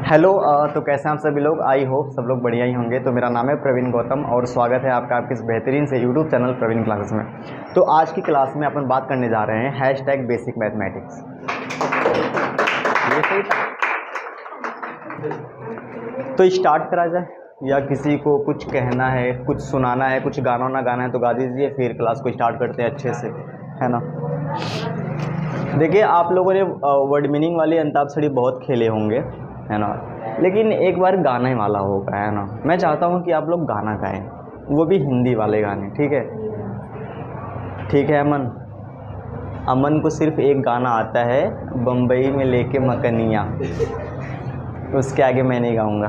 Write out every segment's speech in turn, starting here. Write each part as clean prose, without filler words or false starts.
Hello. तो कैसे हैं आप सभी लोग। आई होप सब लोग बढ़िया ही होंगे। तो मेरा नाम है प्रवीण गौतम और स्वागत है आपका आपके इस बेहतरीन से यूट्यूब चैनल प्रवीण क्लासेस में। तो आज की क्लास में अपन बात करने जा रहे हैं हैशटैग बेसिक मैथमेटिक्स। ये सही था। तो स्टार्ट करा जाए या किसी को कुछ कहना है, कुछ सुनाना है, कुछ गाना ना गाना है तो गा दीजिए, फिर क्लास को स्टार्ट करते हैं अच्छे से, है ना। देखिए, आप लोगों ने वर्ड मीनिंग वाली अंताक्षरी बहुत खेले होंगे, है ना, लेकिन एक बार गाने वाला होगा, है ना। मैं चाहता हूँ कि आप लोग गाना गाएं, वो भी हिंदी वाले गाने। ठीक है, ठीक है। अमन को सिर्फ एक गाना आता है, बम्बई में लेके मकनिया, उसके आगे मैं नहीं गाऊंगा।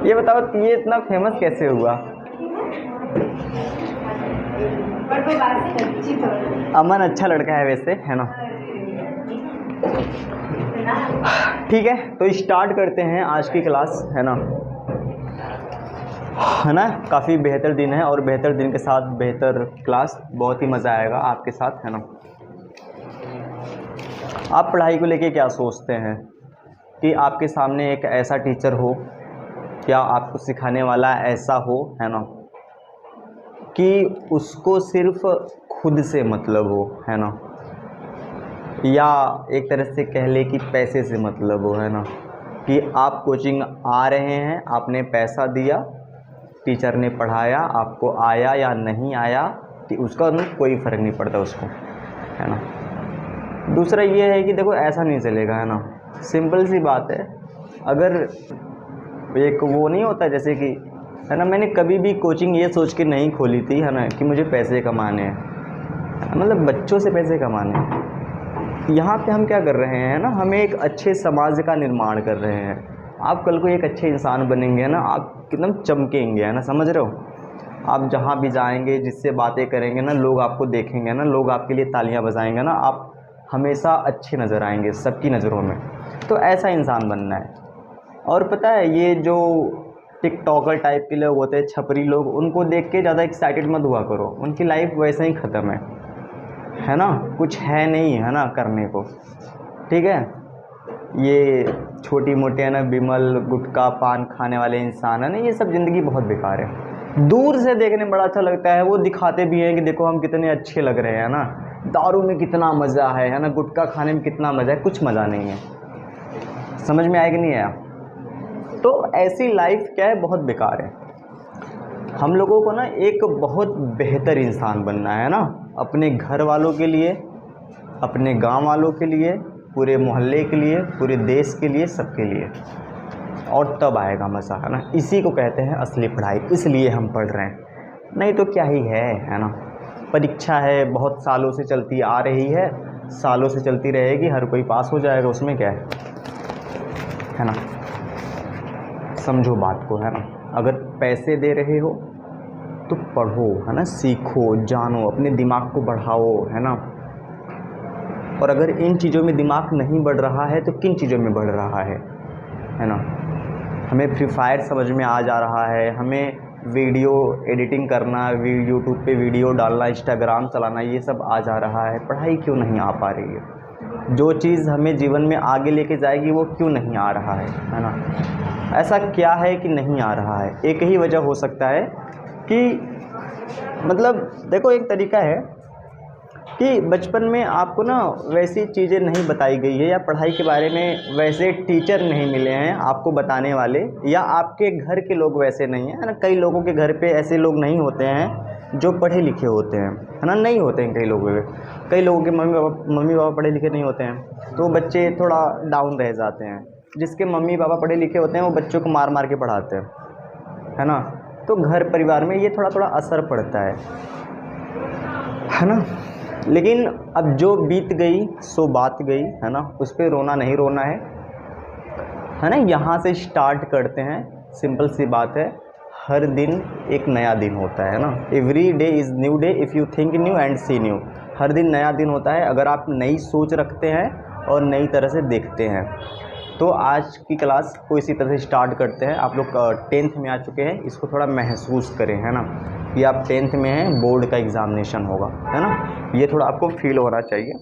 ये बताओ ये इतना फेमस कैसे हुआ। अमन अच्छा लड़का है वैसे, है ना। ठीक है, तो स्टार्ट करते हैं आज की क्लास, है ना। काफ़ी बेहतर दिन है और बेहतर दिन के साथ बेहतर क्लास, बहुत ही मज़ा आएगा आपके साथ, है ना। आप पढ़ाई को लेके क्या सोचते हैं कि आपके सामने एक ऐसा टीचर हो, क्या आपको सिखाने वाला ऐसा हो, है ना, कि उसको सिर्फ खुद से मतलब हो, है ना, या एक तरह से कह ले कि पैसे से मतलब हो, है ना, कि आप कोचिंग आ रहे हैं, आपने पैसा दिया, टीचर ने पढ़ाया, आपको आया या नहीं आया कि उसका कोई फ़र्क नहीं पड़ता उसको, है ना। दूसरा ये है कि देखो ऐसा नहीं चलेगा, है ना। सिंपल सी बात है, अगर एक वो नहीं होता जैसे कि, है ना, मैंने कभी भी कोचिंग ये सोच के नहीं खोली थी, है ना, कि मुझे पैसे कमाने हैं, मतलब बच्चों से पैसे कमाने हैं। यहाँ पे हम क्या कर रहे हैं ना, हमें एक अच्छे समाज का निर्माण कर रहे हैं। आप कल को एक अच्छे इंसान बनेंगे ना, आप एकदम चमकेंगे, है ना, समझ रहे हो। आप जहाँ भी जाएंगे, जिससे बातें करेंगे ना, लोग आपको देखेंगे ना, लोग आपके लिए तालियां बजाएंगे ना, आप हमेशा अच्छे नज़र आएंगे सबकी नज़रों में। तो ऐसा इंसान बनना है। और पता है, ये जो टिकटॉकर टाइप के लोग होते हैं, छपरी लोग, उनको देख के ज़्यादा एक्साइटेड मत हुआ करो, उनकी लाइफ वैसे ही ख़त्म है ना, कुछ है नहीं, है ना, करने को। ठीक है, ये छोटी मोटे, है ना, बिमल गुटखा पान खाने वाले इंसान, है ना, ये सब ज़िंदगी बहुत बेकार है। दूर से देखने में बड़ा अच्छा लगता है, वो दिखाते भी हैं कि देखो हम कितने अच्छे लग रहे हैं ना, दारू में कितना मज़ा है ना, गुटखा खाने में कितना मज़ा है। कुछ मज़ा नहीं है, समझ में आया कि नहीं आया। तो ऐसी लाइफ क्या है, बहुत बेकार है। हम लोगों को ना एक बहुत बेहतर इंसान बनना है ना, अपने घर वालों के लिए, अपने गांव वालों के लिए, पूरे मोहल्ले के लिए, पूरे देश के लिए, सबके लिए। और तब आएगा मज़ा, है ना। इसी को कहते हैं असली पढ़ाई, इसलिए हम पढ़ रहे हैं, नहीं तो क्या ही है ना। परीक्षा है, बहुत सालों से चलती आ रही है, सालों से चलती रहेगी, हर कोई पास हो जाएगा, उसमें क्या है ना। समझो बात को, है ना। अगर पैसे दे रहे हो तो पढ़ो, है ना, सीखो, जानो, अपने दिमाग को बढ़ाओ, है ना। और अगर इन चीज़ों में दिमाग नहीं बढ़ रहा है तो किन चीज़ों में बढ़ रहा है ना। हमें फ्री फायर समझ में आ जा रहा है, हमें वीडियो एडिटिंग करना, यूट्यूब पे वीडियो डालना, इंस्टाग्राम चलाना, ये सब आ जा रहा है, पढ़ाई क्यों नहीं आ पा रही है। जो चीज़ हमें जीवन में आगे लेके जाएगी वो क्यों नहीं आ रहा है ना। ऐसा क्या है कि नहीं आ रहा है। एक ही वजह हो सकता है कि, मतलब देखो, एक तरीका है कि बचपन में आपको ना वैसी चीज़ें नहीं बताई गई है, या पढ़ाई के बारे में वैसे टीचर नहीं मिले हैं आपको बताने वाले, या आपके घर के लोग वैसे नहीं हैं, है ना। कई लोगों के घर पे ऐसे लोग नहीं होते हैं जो पढ़े लिखे होते हैं, है ना, नहीं होते हैं कई लोगों के मम्मी पापा पढ़े लिखे नहीं होते हैं, तो बच्चे थोड़ा डाउन रह जाते हैं। जिसके मम्मी पापा पढ़े लिखे होते हैं वो बच्चों को मार मार के पढ़ाते हैं, है ना। तो घर परिवार में ये थोड़ा थोड़ा असर पड़ता है ना। लेकिन अब जो बीत गई सो बात गई, है ना, उस पर रोना नहीं रोना है ना। यहाँ से स्टार्ट करते हैं, सिंपल सी बात है, हर दिन एक नया दिन होता है ना। Every day is new day if you think new and see new. हर दिन नया दिन होता है अगर आप नई सोच रखते हैं और नई तरह से देखते हैं। तो आज की क्लास को इसी तरह से स्टार्ट करते हैं। आप लोग 10th में आ चुके हैं, इसको थोड़ा महसूस करें, है ना, कि आप 10th में हैं, बोर्ड का एग्ज़ामिनेशन होगा, है ना। ये थोड़ा आपको फील होना चाहिए,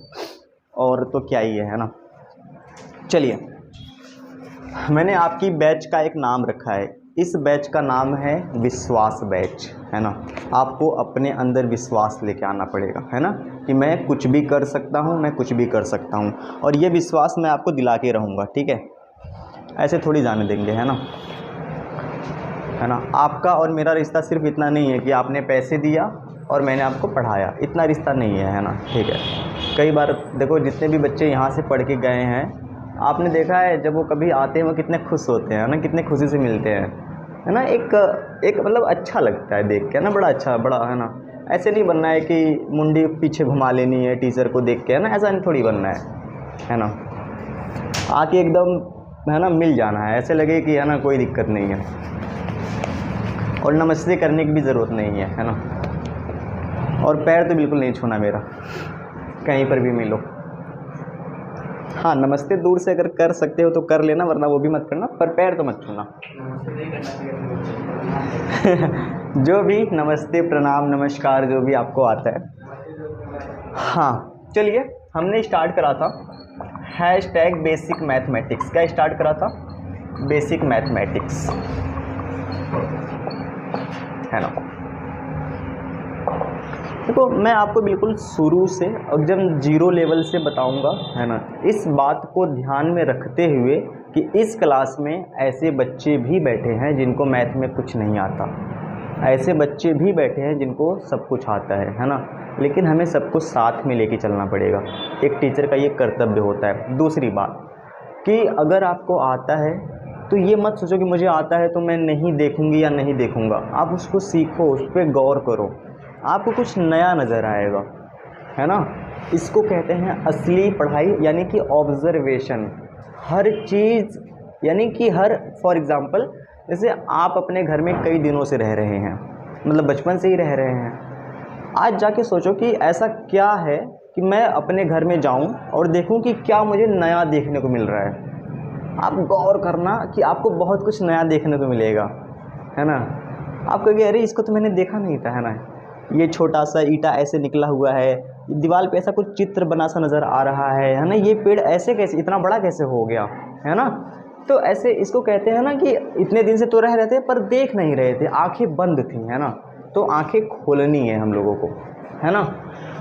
और तो क्या ही है ना। चलिए, मैंने आपकी बैच का एक नाम रखा है। इस बैच का नाम है विश्वास बैच, है ना। आपको अपने अंदर विश्वास लेके आना पड़ेगा, है ना, कि मैं कुछ भी कर सकता हूँ, मैं कुछ भी कर सकता हूँ, और ये विश्वास मैं आपको दिला के रहूँगा, ठीक है। ऐसे थोड़ी जाने देंगे, है ना। आपका और मेरा रिश्ता सिर्फ इतना नहीं है कि आपने पैसे दिया और मैंने आपको पढ़ाया, इतना रिश्ता नहीं है ना, ठीक है। कई बार देखो, जितने भी बच्चे यहाँ से पढ़ के गए हैं, आपने देखा है जब वो कभी आते हैं वो कितने खुश होते हैं ना, कितने खुशी से मिलते हैं, है ना। एक मतलब अच्छा लगता है देख के ना, बड़ा अच्छा, बड़ा, है ना। ऐसे नहीं बनना है कि मुंडी पीछे घुमा लेनी है टीचर को देख के, है ना, ऐसा नहीं थोड़ी बनना है ना। आके एकदम, है ना, मिल जाना है, ऐसे लगे कि, है ना, कोई दिक्कत नहीं है, और नमस्ते करने की भी ज़रूरत नहीं है ना। और पैर तो बिल्कुल नहीं छूना मेरा, कहीं पर भी मिलो। हाँ, नमस्ते दूर से अगर कर सकते हो तो कर लेना, वरना वो भी मत करना, पर पैर तो मत छूना। जो भी नमस्ते, प्रणाम, नमस्कार, जो भी आपको आता है। हाँ, चलिए, हमने स्टार्ट करा था हैशटैग बेसिक मैथमेटिक्स। क्या स्टार्ट करा था? बेसिक मैथमेटिक्स, है ना। देखो, मैं आपको बिल्कुल शुरू से एकदम जीरो लेवल से बताऊंगा, है ना, इस बात को ध्यान में रखते हुए कि इस क्लास में ऐसे बच्चे भी बैठे हैं जिनको मैथ में कुछ नहीं आता, ऐसे बच्चे भी बैठे हैं जिनको सब कुछ आता है ना। लेकिन हमें सबको साथ में लेके चलना पड़ेगा, एक टीचर का ये कर्तव्य होता है। दूसरी बात कि अगर आपको आता है तो ये मत सोचो कि मुझे आता है तो मैं नहीं देखूंगी या नहीं देखूंगा। आप उसको सीखो, उस पर गौर करो, आपको कुछ नया नज़र आएगा, है ना। इसको कहते हैं असली पढ़ाई, यानी कि ऑब्जर्वेशन। हर चीज़, यानी कि हर, फॉर एग्ज़ाम्पल, जैसे आप अपने घर में कई दिनों से रह रहे हैं, मतलब बचपन से ही रह रहे हैं। आज जाके सोचो कि ऐसा क्या है कि मैं अपने घर में जाऊं और देखूं कि क्या मुझे नया देखने को मिल रहा है। आप गौर करना कि आपको बहुत कुछ नया देखने को मिलेगा, है ना। आप कहोगे अरे इसको तो मैंने देखा नहीं था, है ना, ये छोटा सा ईंटा ऐसे निकला हुआ है, दीवार पे ऐसा कुछ चित्र बना सा नज़र आ रहा है ना, ये पेड़ ऐसे कैसे इतना बड़ा कैसे हो गया, है ना। तो ऐसे इसको कहते हैं ना कि इतने दिन से तो रह रहे थे पर देख नहीं रहे थे, आंखें बंद थी, है ना। तो आंखें खोलनी है हम लोगों को, है ना।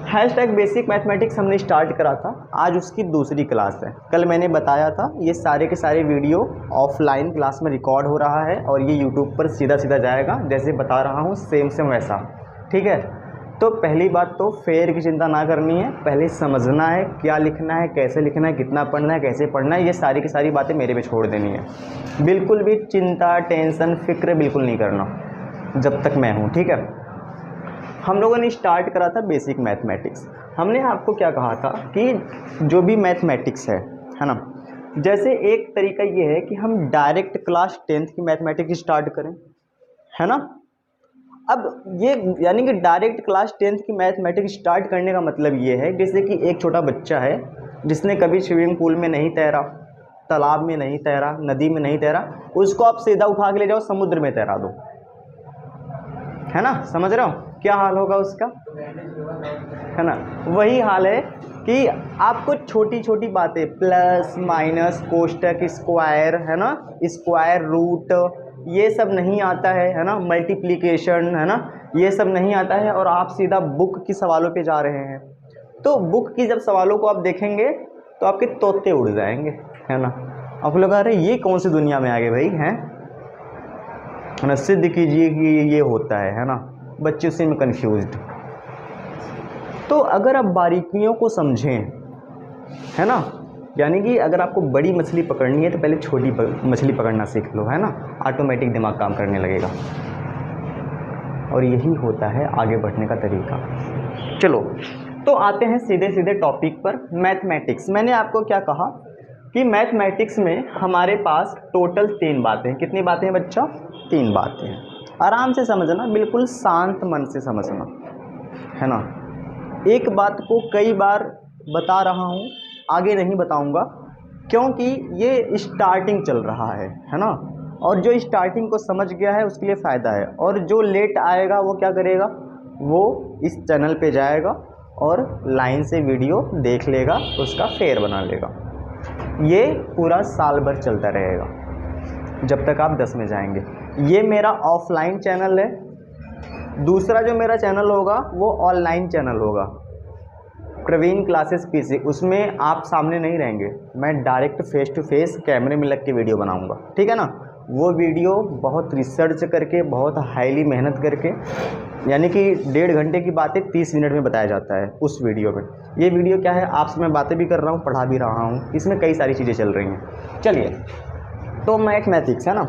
हैशटैग बेसिक मैथमेटिक्स हमने स्टार्ट करा था, आज उसकी दूसरी क्लास है। कल मैंने बताया था ये सारे के सारे वीडियो ऑफलाइन क्लास में रिकॉर्ड हो रहा है और ये यूट्यूब पर सीधा सीधा जाएगा, जैसे बता रहा हूँ सेम सेम वैसा, ठीक है। तो पहली बात तो फेयर की चिंता ना करनी है, पहले समझना है क्या लिखना है, कैसे लिखना है, कितना पढ़ना है, कैसे पढ़ना है, ये सारी की सारी बातें मेरे पे छोड़ देनी है। बिल्कुल भी चिंता, टेंशन, फिक्र बिल्कुल नहीं करना जब तक मैं हूँ, ठीक है। हम लोगों ने स्टार्ट करा था बेसिक मैथमेटिक्स। हमने आपको क्या कहा था कि जो भी मैथमेटिक्स है ना, जैसे एक तरीका ये है कि हम डायरेक्ट क्लास 10th की मैथमेटिक्स स्टार्ट करें, है ना। अब ये यानी कि डायरेक्ट क्लास 10th की मैथमेटिक्स स्टार्ट करने का मतलब ये है, जैसे कि एक छोटा बच्चा है जिसने कभी स्विमिंग पूल में नहीं तैरा, तालाब में नहीं तैरा, नदी में नहीं तैरा, उसको आप सीधा उठा के ले जाओ समुद्र में तैरा दो, है ना। समझ रहे हो क्या हाल होगा उसका, है ना। वही हाल है कि आपको छोटी छोटी बातें, प्लस माइनस, कोष्टक, स्क्वायर, है ना, स्क्वायर रूट, ये सब नहीं आता है ना, मल्टीप्लिकेशन, है ना, ये सब नहीं आता है, और आप सीधा बुक की सवालों पे जा रहे हैं। तो बुक की जब सवालों को आप देखेंगे तो आपके तोते उड़ जाएंगे, है ना। आप लोग अरे ये कौन सी दुनिया में आ गए भाई, हैं ना, सिद्ध कीजिए कि ये होता है ना। बच्चे उसी में कंफ्यूज्ड। तो अगर आप बारीकियों को समझें, है ना, यानी कि अगर आपको बड़ी मछली पकड़नी है तो पहले छोटी मछली पकड़ना सीख लो, है ना, ऑटोमेटिक दिमाग काम करने लगेगा। और यही होता है आगे बढ़ने का तरीका। चलो, तो आते हैं सीधे सीधे टॉपिक पर, मैथमेटिक्स। मैंने आपको क्या कहा कि मैथमेटिक्स में हमारे पास टोटल 3 बातें हैं। कितनी बातें हैं बच्चा? 3 बातें हैं। आराम से समझना, बिल्कुल शांत मन से समझना, है ना। एक बात को कई बार बता रहा हूँ, आगे नहीं बताऊँगा, क्योंकि ये स्टार्टिंग चल रहा है ना। और जो स्टार्टिंग को समझ गया है उसके लिए फ़ायदा है, और जो लेट आएगा वो क्या करेगा, वो इस चैनल पे जाएगा और लाइन से वीडियो देख लेगा, उसका फेयर बना लेगा। ये पूरा साल भर चलता रहेगा जब तक आप 10 में जाएंगे। ये मेरा ऑफलाइन चैनल है। दूसरा जो मेरा चैनल होगा वो ऑनलाइन चैनल होगा, प्रवीण क्लासेस पीसी। उसमें आप सामने नहीं रहेंगे, मैं डायरेक्ट फेस टू फेस कैमरे में लग के वीडियो बनाऊंगा, ठीक है ना। वो वीडियो बहुत रिसर्च करके, बहुत हाईली मेहनत करके, यानी कि 1.5 घंटे की बातें 30 मिनट में बताया जाता है उस वीडियो में। ये वीडियो क्या है, आपसे मैं बातें भी कर रहा हूँ, पढ़ा भी रहा हूँ, इसमें कई सारी चीज़ें चल रही हैं। चलिए, तो मैथमेटिक्स है ना,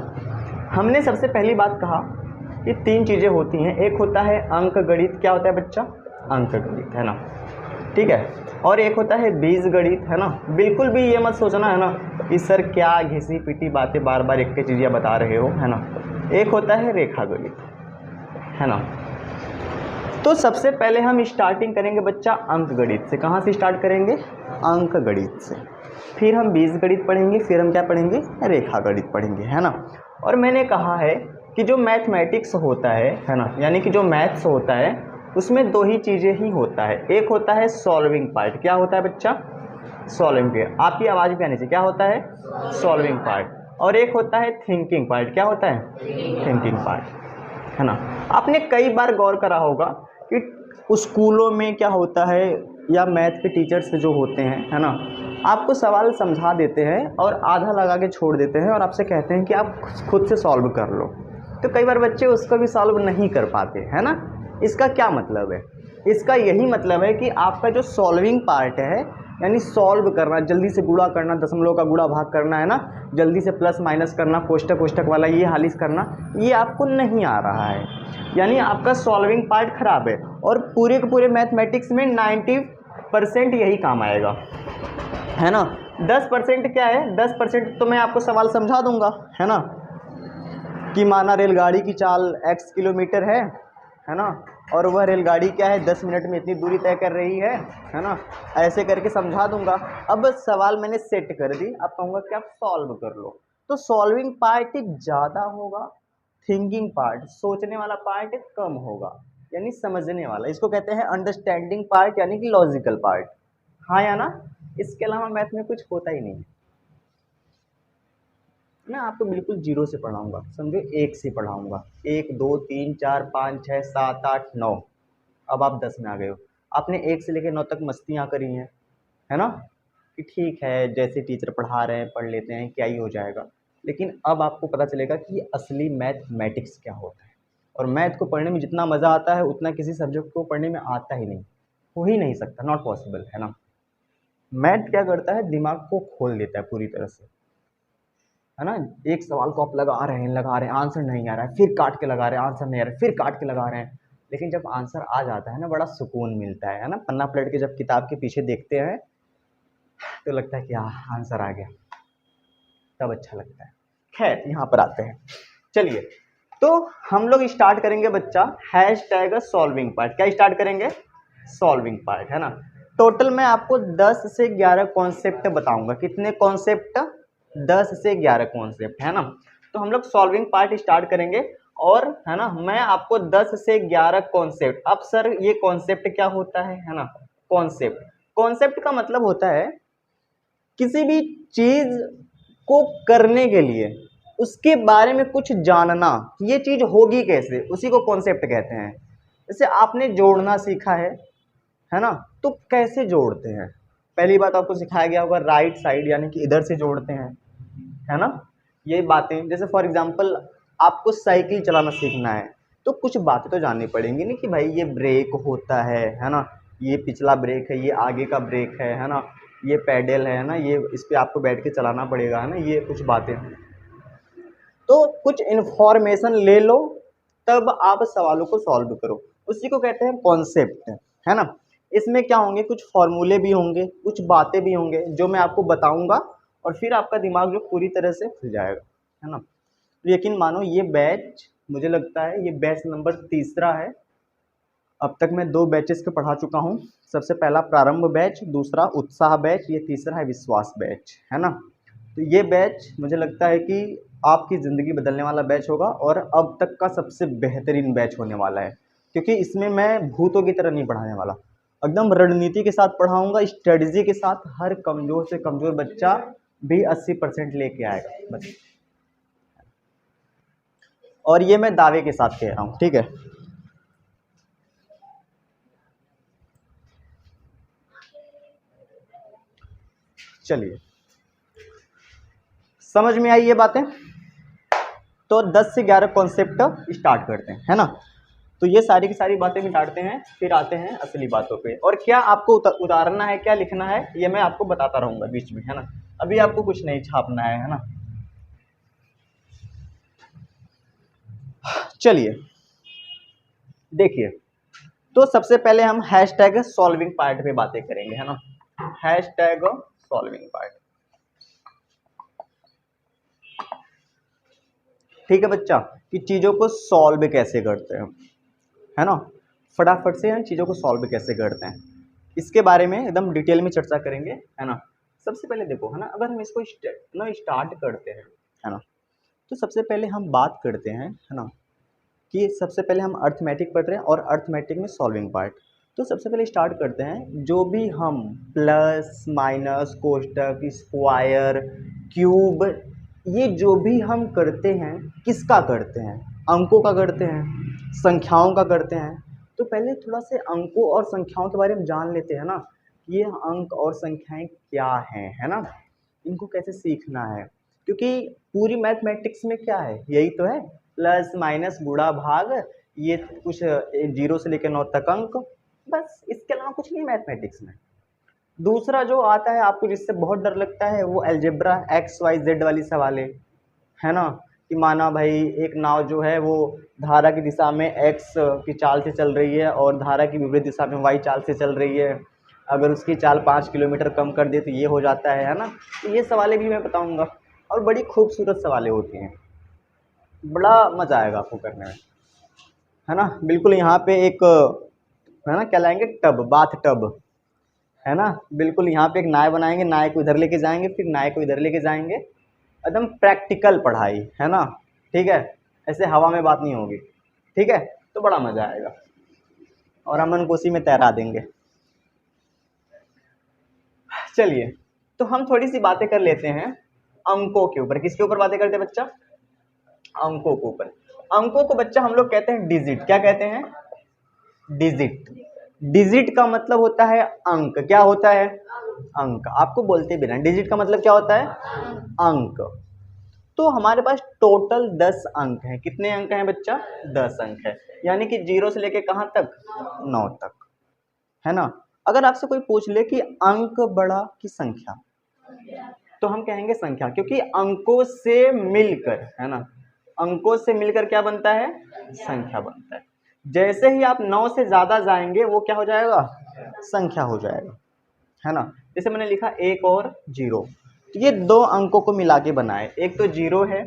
हमने सबसे पहली बात कहा कि 3 चीज़ें होती हैं। एक होता है अंक गणित। क्या होता है बच्चा? अंक गणित, है ना, ठीक है। और एक होता है बीज गणित, है ना। बिल्कुल भी ये मत सोचना है ना कि सर क्या घिसी पिटी बातें बार बार एक ही चीज़ें बता रहे हो, है ना। एक होता है रेखा गणित, है ना। तो सबसे पहले हम स्टार्टिंग करेंगे बच्चा अंक गणित से। कहाँ से स्टार्ट करेंगे? अंक गणित से। फिर हम बीज गणित पढ़ेंगे, फिर हम क्या पढ़ेंगे? रेखा गणित पढ़ेंगे, है ना। और मैंने कहा है कि जो मैथमेटिक्स होता है ना, यानी कि जो मैथ्स होता है उसमें 2 ही चीज़ें ही होता है। एक होता है सॉल्विंग पार्ट। क्या होता है बच्चा? Solving part. आपकी आवाज़ भी आनी चाहिए। क्या होता है? Solving part. और एक होता है थिंकिंग पार्ट। क्या होता है? थिंकिंग पार्ट, है ना। आपने कई बार गौर करा होगा कि स्कूलों में क्या होता है, या मैथ के टीचर्स जो होते हैं, है ना, आपको सवाल समझा देते हैं और आधा लगा के छोड़ देते हैं और आपसे कहते हैं कि आप खुद से सॉल्व कर लो। तो कई बार बच्चे उसको भी सॉल्व नहीं कर पाते, है ना। इसका क्या मतलब है? इसका यही मतलब है कि आपका जो सॉल्विंग पार्ट है, यानी सॉल्व करना, जल्दी से गुणा करना, दशमलव का गुणा भाग करना, है ना, जल्दी से प्लस माइनस करना, कोष्टक कोष्टक वाला ये हालिस करना, ये आपको नहीं आ रहा है। यानी आपका सॉल्विंग पार्ट खराब है। और पूरे के पूरे मैथमेटिक्स में 90% यही काम आएगा, है ना। 10% क्या है? 10% तो मैं आपको सवाल समझा दूंगा, है ना, कि माना रेलगाड़ी की चाल x किलोमीटर है ना, और वह रेलगाड़ी क्या है 10 मिनट में इतनी दूरी तय कर रही है ना, ऐसे करके समझा दूंगा। अब सवाल मैंने सेट कर दी, अब कहूँगा कि आप सॉल्व कर लो। तो सॉल्विंग पार्ट ज़्यादा होगा, थिंकिंग पार्ट, सोचने वाला पार्ट कम होगा, यानी समझने वाला। इसको कहते हैं अंडरस्टैंडिंग पार्ट, यानी कि लॉजिकल पार्ट। हाँ या ना? इसके अलावा मैथ में कुछ होता ही नहीं। मैं आपको बिल्कुल 0 से पढ़ाऊंगा, समझो 1 से पढ़ाऊंगा। 1 2 3 4 5 6 7 8 9। अब आप 10 में आ गए हो। आपने 1 से लेकर 9 तक मस्तियाँ करी हैं, है ना, कि ठीक है जैसे टीचर पढ़ा रहे हैं पढ़ लेते हैं, क्या ही हो जाएगा। लेकिन अब आपको पता चलेगा कि असली मैथमेटिक्स क्या होता है। और मैथ को पढ़ने में जितना मज़ा आता है उतना किसी सब्जेक्ट को पढ़ने में आता ही नहीं, हो ही नहीं सकता, नॉट पॉसिबल, है ना। मैथ क्या करता है? दिमाग को खोल देता है पूरी तरह से, है ना। एक सवाल को आप लगा रहे हैं, आंसर नहीं आ रहा है, फिर काट के लगा रहे हैं, आंसर नहीं आ रहा है, फिर काट के लगा रहे हैं। लेकिन जब आंसर आ जाता है ना, बड़ा सुकून मिलता है ना। पन्ना पलट के जब किताब के पीछे देखते हैं तो लगता है कि हाँ आंसर आ गया, तब अच्छा लगता है। खैर यहाँ पर आते हैं, चलिए। तो हम लोग स्टार्ट करेंगे बच्चा हैशटैग सॉल्विंग पार्ट। क्या स्टार्ट करेंगे? सॉल्विंग पार्ट, है ना। टोटल मैं आपको 10 से 11 कॉन्सेप्ट बताऊंगा। कितने कॉन्सेप्ट? 10 से 11 कॉन्सेप्ट, है ना। तो हम लोग सॉल्विंग पार्ट स्टार्ट करेंगे, और है ना मैं आपको 10 से 11 कॉन्सेप्ट। अब सर ये कॉन्सेप्ट क्या होता है ना। कॉन्सेप्ट का मतलब होता है किसी भी चीज को करने के लिए उसके बारे में कुछ जानना, ये चीज होगी कैसे, उसी को कॉन्सेप्ट कहते हैं। जैसे आपने जोड़ना सीखा है ना, तो कैसे जोड़ते हैं? पहली बात आपको सिखाया गया होगा राइट साइड, यानी कि इधर से जोड़ते हैं, है ना। ये बातें, जैसे फॉर एग्जांपल आपको साइकिल चलाना सीखना है, तो कुछ बातें तो जाननी पड़ेंगी नहीं, कि भाई ये ब्रेक होता है ना, ये पिछला ब्रेक है, ये आगे का ब्रेक है ना, ये पैडल है ना, ये इस पे आपको बैठ के चलाना पड़ेगा, है ना, ये कुछ बातें। तो कुछ इन्फॉर्मेशन ले लो, तब आप सवालों को सॉल्व करो, उसी को कहते हैं कॉन्सेप्ट, है ना। इसमें क्या होंगे? कुछ फॉर्मूले भी होंगे, कुछ बातें भी होंगे जो मैं आपको बताऊंगा, और फिर आपका दिमाग जो पूरी तरह से खुल जाएगा, है ना। तो यकीन मानो ये बैच, मुझे लगता है ये बैच नंबर 3 है। अब तक मैं 2 बैचेस के पढ़ा चुका हूँ। सबसे पहला प्रारंभ बैच, दूसरा उत्साह बैच, ये तीसरा है विश्वास बैच, है ना। तो ये बैच मुझे लगता है कि आपकी ज़िंदगी बदलने वाला बैच होगा, और अब तक का सबसे बेहतरीन बैच होने वाला है, क्योंकि इसमें मैं भूतों की तरह नहीं पढ़ाने वाला, एकदम रणनीति के साथ पढ़ाऊंगा, स्ट्रेटजी के साथ। हर कमज़ोर से कमज़ोर बच्चा भी 80% लेके आएगा बस। और ये मैं दावे के साथ कह रहा हूं, ठीक है। चलिए, समझ में आई ये बातें? तो 10 से 11 कॉन्सेप्ट स्टार्ट करते हैं, है ना। तो ये सारी की सारी बातें मिटाते हैं, फिर आते हैं असली बातों पे। और क्या आपको उतारना है, क्या लिखना है, ये मैं आपको बताता रहूंगा बीच में, है ना। अभी आपको कुछ नहीं छापना है ना। चलिए देखिए, तो सबसे पहले हम हैशटैग सॉल्विंग पार्ट पे बातें करेंगे, है ना। हैशटैग सॉल्विंग पार्ट, ठीक है बच्चा, कि चीज़ों को सॉल्व कैसे करते हैं, है ना। फटाफट से हम चीज़ों को सॉल्व कैसे करते हैं, इसके बारे में एकदम डिटेल में चर्चा करेंगे, है ना। सबसे पहले देखो, है ना, अगर हम इसको स्टार्ट करते हैं, है ना, तो सबसे पहले हम बात करते हैं, है ना, कि सबसे पहले हम अर्थमेटिक पढ़ रहे हैं और अर्थमेटिक में सॉल्विंग पार्ट। तो सबसे पहले स्टार्ट करते हैं, जो भी हम प्लस माइनस कोष्टक स्क्वायर क्यूब, ये जो भी हम करते हैं किसका करते हैं, अंकों का करते हैं, संख्याओं का करते हैं। तो पहले थोड़ा से अंकों और संख्याओं के बारे में जान लेते हैं ना, ये अंक और संख्याएं क्या हैं, है ना, इनको कैसे सीखना है। क्योंकि पूरी मैथमेटिक्स में क्या है, यही तो है, प्लस माइनस गुणा भाग, ये कुछ 0 से लेकर 9 तक अंक, बस इसके अलावा कुछ नहीं मैथमेटिक्स में। दूसरा जो आता है आपको जिससे बहुत डर लगता है, वो अलजेब्रा एक्स वाई जेड वाली सवाल है ना, कि माना भाई एक नाव जो है वो धारा की दिशा में एक्स की चाल से चल रही है और धारा की विपरीत दिशा में वाई चाल से चल रही है, अगर उसकी चाल 5 किलोमीटर कम कर दे तो ये हो जाता है ना। तो ये सवालें भी मैं बताऊंगा, और बड़ी खूबसूरत सवालें होती हैं, बड़ा मजा आएगा आपको करने में, है ना। बिल्कुल यहाँ पे एक, है ना, क्या लाएंगे, टब, बाथ टब, है ना, बिल्कुल यहाँ पे एक नाव बनाएंगे, नाव को इधर लेके जाएंगे, फिर नाव को इधर लेके जाएंगे, एकदम प्रैक्टिकल पढ़ाई, है ना, ठीक है, ऐसे हवा में बात नहीं होगी, ठीक है। तो बड़ा मजा आएगा और अमन कोसी में तैरा देंगे। चलिए, तो हम थोड़ी सी बातें कर लेते हैं अंकों के ऊपर। किसके ऊपर बातें करते हैं बच्चा, अंकों के ऊपर। अंकों को बच्चा हम लोग कहते हैं डिजिट, क्या कहते हैं, डिजिट। डिजिट का मतलब होता है अंक, क्या होता है, अंक। आपको बोलते बिना, डिजिट का मतलब क्या होता है, अंक। तो हमारे पास टोटल 10 अंक हैं। कितने अंक हैं बच्चा, 10 अंक है, यानी कि 0 से लेके कहां तक, 9 तक, है ना। अगर आपसे कोई पूछ ले कि अंक बड़ा की संख्या, तो हम कहेंगे संख्या, क्योंकि अंकों से मिलकर, है ना, अंकों से मिलकर क्या बनता है, संख्या बनता है। जैसे ही आप 9 से ज्यादा जाएंगे वो क्या हो जाएगा, संख्या हो जाएगा, है ना। जैसे मैंने लिखा 1 और 0, तो ये 2 अंकों को मिला के बनाए, एक तो 0 है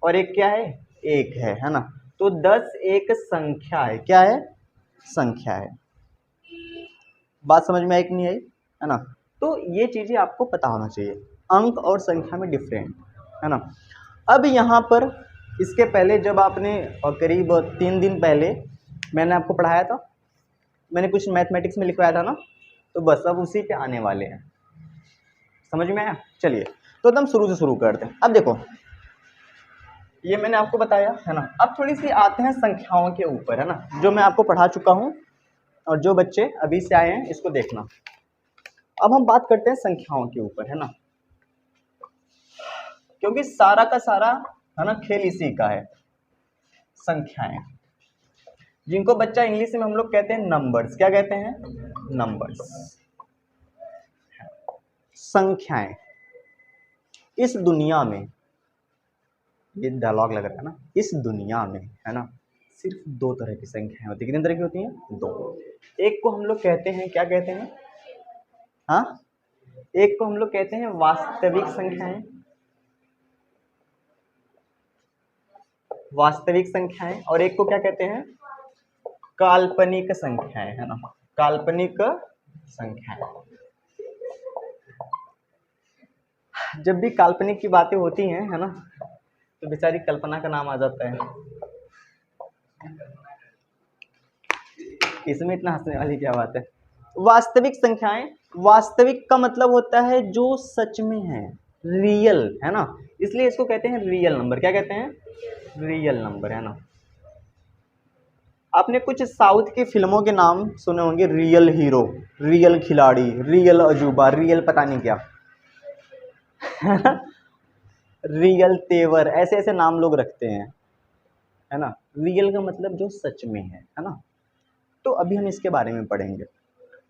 और एक क्या है, 1 है ना। तो 10 एक संख्या है, क्या है, संख्या है। बात समझ में आई कि नहीं आई, है ना। तो ये चीजें आपको पता होना चाहिए, अंक और संख्या में डिफरेंट, है ना। अब यहाँ पर इसके पहले जब आपने करीब 3 दिन पहले मैंने आपको पढ़ाया था, मैंने कुछ मैथमेटिक्स में लिखवाया था ना, तो बस अब उसी पे आने वाले हैं, समझ में आया। चलिए, तो एकदम शुरू से शुरू करते हैं। अब देखो, ये मैंने आपको बताया, है ना। अब थोड़ी सी आते हैं संख्याओं के ऊपर, है ना, जो मैं आपको पढ़ा चुका हूँ, और जो बच्चे अभी से आए हैं इसको देखना। अब हम बात करते हैं संख्याओं के ऊपर, है ना, क्योंकि सारा का सारा, है ना, खेल इसी का है, संख्याएं, जिनको बच्चा इंग्लिश में हम लोग कहते हैं नंबर्स। क्या कहते हैं, नंबर्स, संख्याएं। इस दुनिया में, ये डायलॉग लग रहा है ना, इस दुनिया में, है ना, सिर्फ 2 तरह की संख्याएं होती है। कितने तरह की होती हैं, 2। एक को हम लोग कहते हैं, क्या कहते हैं, हाँ, एक को हम लोग कहते हैं वास्तविक संख्याएं, वास्तविक संख्याएं, और एक को क्या कहते हैं, काल्पनिक संख्याएं, है ना, काल्पनिक संख्याएं। जब भी काल्पनिक की बातें होती हैं, है ना, तो बेचारी कल्पना का नाम आ जाता है। इसमें इतना हंसने वाली क्या बात है। वास्तविक संख्याएं, वास्तविक का मतलब होता है जो सच में है, रियल, है ना, इसलिए इसको कहते हैं रियल नंबर। क्या कहते हैं? रियल नंबर, है ना। आपने कुछ साउथ की फिल्मों के नाम सुने होंगे, रियल हीरो, रियल खिलाड़ी, रियल अजूबा, रियल पता नहीं क्या रियल तेवर, ऐसे ऐसे नाम लोग रखते हैं, है ना। रियल का मतलब जो सच में है ना। तो अभी हम इसके बारे में पढ़ेंगे।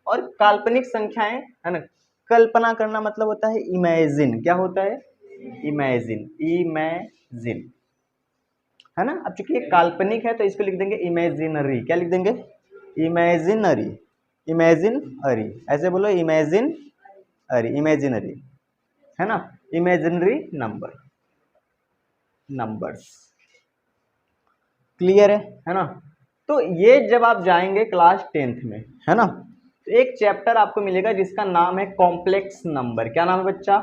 और काल्पनिक संख्याएं, है ना, कल्पना करना मतलब होता है इमेजिन। क्या होता है? इमेजिन, इमेजिन, है ना। अब चूंकि ये काल्पनिक है तो इसको लिख देंगे इमेजिनरी। क्या लिख देंगे? इमेजिनरी, इमेजिनरी, ऐसे बोलो इमेजिन अरी, इमेजिनरी, है ना, इमेजिनरी नंबर, नंबर्स। क्लियर है ना। तो ये जब आप जाएंगे क्लास 10th में, है ना, तो एक चैप्टर आपको मिलेगा जिसका नाम है कॉम्प्लेक्स नंबर। क्या नाम है बच्चा?